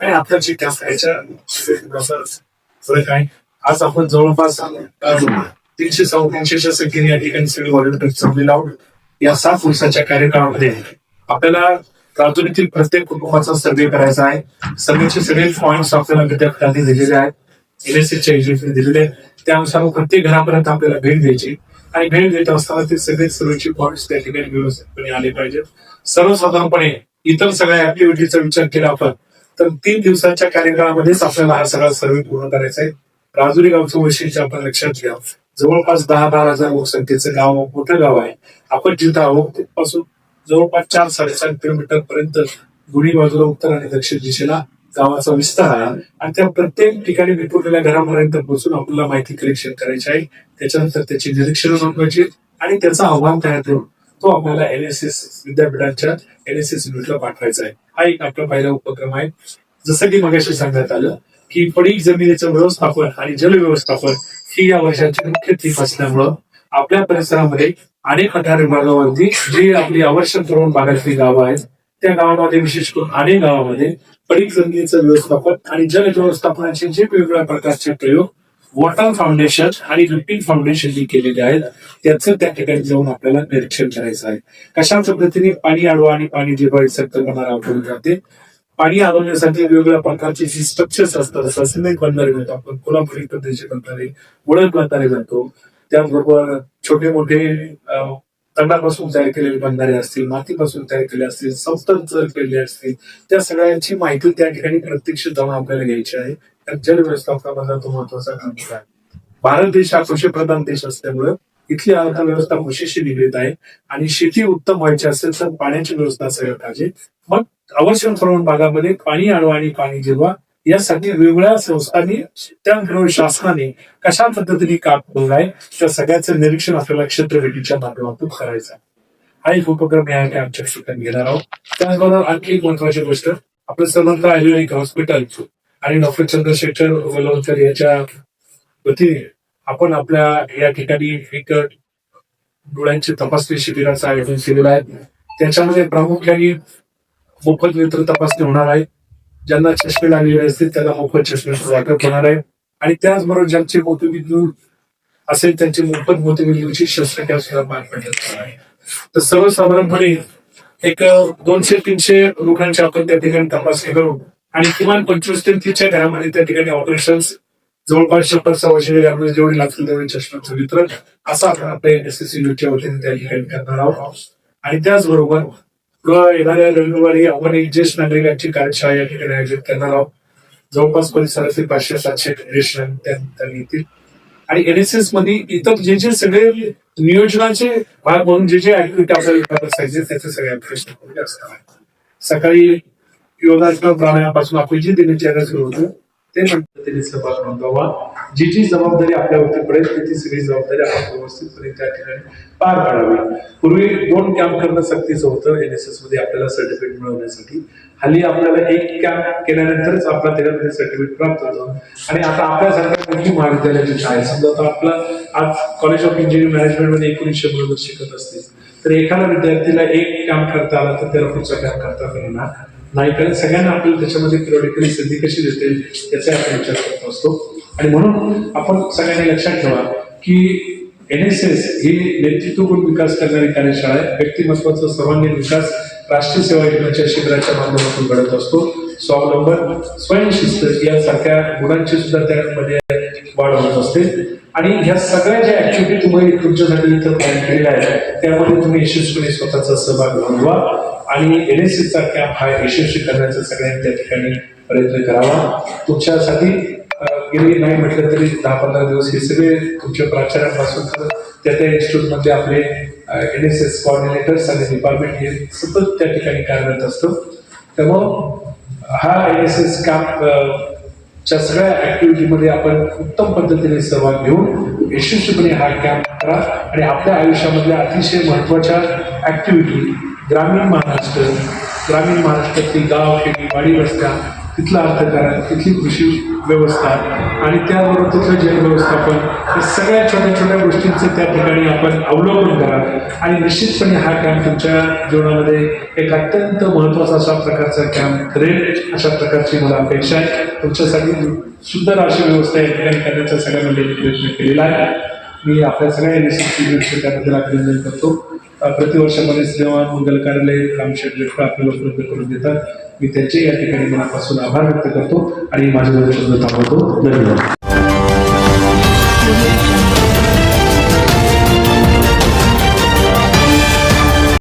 आणि आपल्या जे कॅम्प फरक आहे. आज आपण जवळपास 300-350 संख्येने या ठिकाणी सगळे व्हॉलंटियर जमलेले आहोत. या 7 दिवसाच्या कार्यक्रमामध्ये आपल्याला राजूरीतील प्रत्येक कुटुंबाचा सर्वे करायचा आहे. सर्वेचे सगळे पॉइंट्स आपल्याला विद्यापीठाने दिलेले आहेत, NSSच्या एजंटने दिलेले आहेत. त्यानुसार प्रत्येक घरापर्यंत आपल्याला भेट द्यायची आणि भेट देत असताना ते सगळे सर्वेचे पॉइंट्स त्या ठिकाणी व्यवस्थितपणे आले पाहिजेत. सर्वसाधारणपणे इतर सगळ्या ऍक्टिव्हिटीचा विचार केला आपण तर 3 दिवसाच्या कार्यक्रमामध्येच आपल्याला हा सगळा सर्वे पूर्ण करायचा आहे. राजुरी गावचं वैशिष्ट्य आपण लक्षात घ्या. जवळपास 10-12 हजार लोकसंख्येचं गाव, मोठं गाव आहे. आपण जिथं आहोत तिथपासून जवळपास 4-4.5 किलोमीटर पर्यंत दोन्ही बाजूला उत्तर आणि दक्षिण दिशेला गावाचा विस्तार आहे आणि त्या प्रत्येक ठिकाणी विपुरलेल्या घरापर्यंत पोहोचून आपल्याला माहिती कलेक्शन करायची आहे. त्याच्यानंतर त्याची निरीक्षण नोंदवायची आणि त्याचा अहवाल तयार करून तो आपल्याला NSS विद्यापीठाच्या NSS युनिटला पाठवायचा आहे. हा एक आपला पहिला उपक्रम आहे. जसं की मगाशी सांगण्यात आलं की पडीक जमिनीचं व्यवस्थापन आणि जल व्यवस्थापन ही या वर्षाची मुख्य थीम असल्यामुळं आपल्या परिसरामध्ये अनेक 18 विभागावरती जी आपली आवश्यक करून भागातली गावं आहेत त्या गावामध्ये विशेष करून अनेक गावामध्ये पडीक जमिनीचं व्यवस्थापन आणि जल व्यवस्थापनाचे जे वेगवेगळ्या प्रकारचे प्रयोग वॉटर फाउंडेशन आणि लिपिंग फाउंडेशननी केलेले आहेत त्याचं त्या ठिकाणी जाऊन आपल्याला निरीक्षण करायचं आहे. कशा पद्धतीने पाणी अडवा आणि पाणी जिरवायची संकल्पना राबवली जाते. पाणी अडवण्यासाठी वेगवेगळ्या प्रकारचे जी स्ट्रक्चर्स असतात, जसं सिमेंट बंधारे म्हणतो आपण, कोल्हापुरी पद्धतीचे बंधारे, वडद बंधारे म्हणतो. त्याचबरोबर छोटे मोठे दगडापासून तयार केलेले बंधारे असतील, मातीपासून तयार केले असतील, संस्थांतर केलेले असतील, त्या सगळ्यांची माहिती त्या ठिकाणी प्रत्यक्ष जाऊन आपल्याला घ्यायची आहे. जल व्यवस्थापनाचा तो महत्वाचा काम आहे. भारत देश हा कृषीप्रधान देश असल्यामुळे इथली अर्थव्यवस्था कृषीशी निगडीत आहे आणि शेती उत्तम व्हायची असेल तर पाण्याची व्यवस्था असायला पाहिजे. मग आवश्यक प्रमाण भागामध्ये पाणी अडवा आणि पाणी जिरवा यासाठी वेगवेगळ्या संस्थांनी त्याचबरोबर शासनाने कशा पद्धतीने काम केलं आहे त्या सगळ्याचं निरीक्षण आपल्याला क्षेत्रभेटीच्या माध्यमातून करायचं आहे. हा एक उपक्रम या आमच्या ठिकाणी घेणार आहोत. त्याचबरोबर आणखी एक महत्वाची गोष्ट, आपलं समर्थ आयुर्वेदिक हॉस्पिटल आणि डॉक्टर चंद्रशेखर वलवलकर याच्या वतीने आपण आपल्या या ठिकाणी एक डोळ्यांची तपासणी शिबिराचं आयोजन केलेलं आहे. त्याच्यामध्ये प्रामुख्याने मोफत नेत्र तपासणी होणार आहे. ज्यांना चष्मे लागलेले असतील त्याला मोफत चष्म्याचं वाटप होणार आहे आणि त्याचबरोबर ज्यांचे मोतीबिंदू असेल त्यांची मोफत मोतीबिंदूची शस्त्रक्रिया सुद्धा पार पडणार आहे. तर सर्वसाधारणपणे एक 200-300 लोकांची आपण त्या ठिकाणी तपासणी करू आणि किमान 25 ते 30 घरामध्ये त्या ठिकाणी ऑपरेशन्स जवळपास 100-125 जेवढे लागतील तेवढे चष्म्याचं वितरण असं आपण आपल्या NSS युनिटच्या वतीने त्या ठिकाणी करणार आहोत. आणि त्याचबरोबर येणाऱ्या रविवारी आपण एक ज्येष्ठ नागरिकांची कार्यशाळा या ठिकाणी आयोजित करणार आहोत. जवळपास परिसरातील 500-700 ज्येष्ठ नागरिक येतील आणि NSS मध्ये इतर जे सगळे नियोजनाचे भाग म्हणून जे ऍक्टिव्हिटी आपल्याला असायचे त्याचे सगळे ऍक्टिव्हिटी असणार आहे. सकाळी योगासना प्राणायामापासून आपली जी दिनचर्या सुरू होते ते पद्धतीने सहभाग नोंदवा. जी जबाबदारी आपल्यावरती पडेल ती सगळी जबाबदारी आपण व्यवस्थितपणे त्या ठिकाणी पार पाडावी. पूर्वी 2 कॅम्प करणं सक्तीचं होतं NSS मध्ये आपल्याला सर्टिफिकेट मिळवण्यासाठी. हल्ली आपल्याला 1 कॅम्प केल्यानंतरच आपला त्याच्यामध्ये सर्टिफिकेट प्राप्त होतं आणि आता आपल्यासारख्या मोठी महाविद्यालयाची शाळा समजा आता आपला आज कॉलेज ऑफ इंजिनिअरिंग मॅनेजमेंट मध्ये 1900 मुलं शिकत असतील तर एखाद्या विद्यार्थीला 1 कॅम्प करता आला तर त्याला पुढचा कॅम्प करता येणार नाही. कारण सगळ्यांना आपल्याला त्याच्यामध्ये पिरियडिकली संधी कशी देते याचा आपण विचार करत असतो आणि म्हणून आपण सगळ्यांनी लक्षात ठेवा की NSS ही नेतृत्वगुण विकास करणारी कार्यशाळा आहे. व्यक्तिमत्वाचा सर्वांगीण विकास राष्ट्रीय सेवा योजनेच्या शिबिराच्या माध्यमातून घडत असतो. स्वावलंबन, स्वयंशिस्त यासारख्या गुणांची सुद्धा त्यामध्ये वाढ होत असते आणि ह्या सगळ्या ज्या ऍक्टिव्हिटी तुम्ही तुमच्यासाठी इथं प्लॅन केलेल्या आहेत त्यामध्ये तुम्ही यशस्वीपणे स्वतःचा सहभाग नोंदवा आणि NSS चा कॅम्प हा यशस्वी करण्याचा सगळ्यांनी त्या ठिकाणी प्रयत्न करावा. तुमच्यासाठी गेली नाही म्हटलं तरी 10-15 दिवस हे सगळे तुमच्या प्राचार्यांपासून त्या इन्स्टिट्यूट मध्ये आपले NSS कोऑर्डिनेटर्स आणि डिपार्टमेंट हे सतत त्या ठिकाणी कार्यरत असतं. त्यामुळं हा NSS कॅम्प च्या सगळ्या ऍक्टिव्हिटीमध्ये आपण उत्तम पद्धतीने सहभाग घेऊन यशस्वीपणे हा कॅम्प करा आणि आपल्या आयुष्यामधल्या अतिशय महत्वाच्या ऍक्टिव्हिटी ग्रामीण महाराष्ट्रातली गाव, खेडी, वाडी वस्त्या तिथलं अर्थकारण, तिथली कृषी व्यवस्था आणि त्याबरोबर तिथलं जल व्यवस्थापन, या सगळ्या छोट्या छोट्या गोष्टींचं त्या ठिकाणी आपण अवलोकन करा आणि निश्चितपणे हा कॅम्प तुमच्या जीवनामध्ये एक अत्यंत महत्त्वाचा अशा प्रकारचा कॅम्प ठरेल अशा प्रकारची मला अपेक्षा आहे. तुमच्यासाठी सुंदर अशी व्यवस्था या ठिकाणी करण्याचा सगळ्यांना प्रयत्न केलेला आहे. मी आपल्या सगळ्या निश्चित त्याबद्दल अभिनंदन करतो. प्रतिवर्षामध्ये श्रीमान मंगल कार्यालय रामशेठ जगताप आपल्याला उपलब्ध करून देतात. मी त्यांचे या ठिकाणी मनापासून आभार व्यक्त करतो आणि माझे दोन शब्द थांबवतो. धन्यवाद.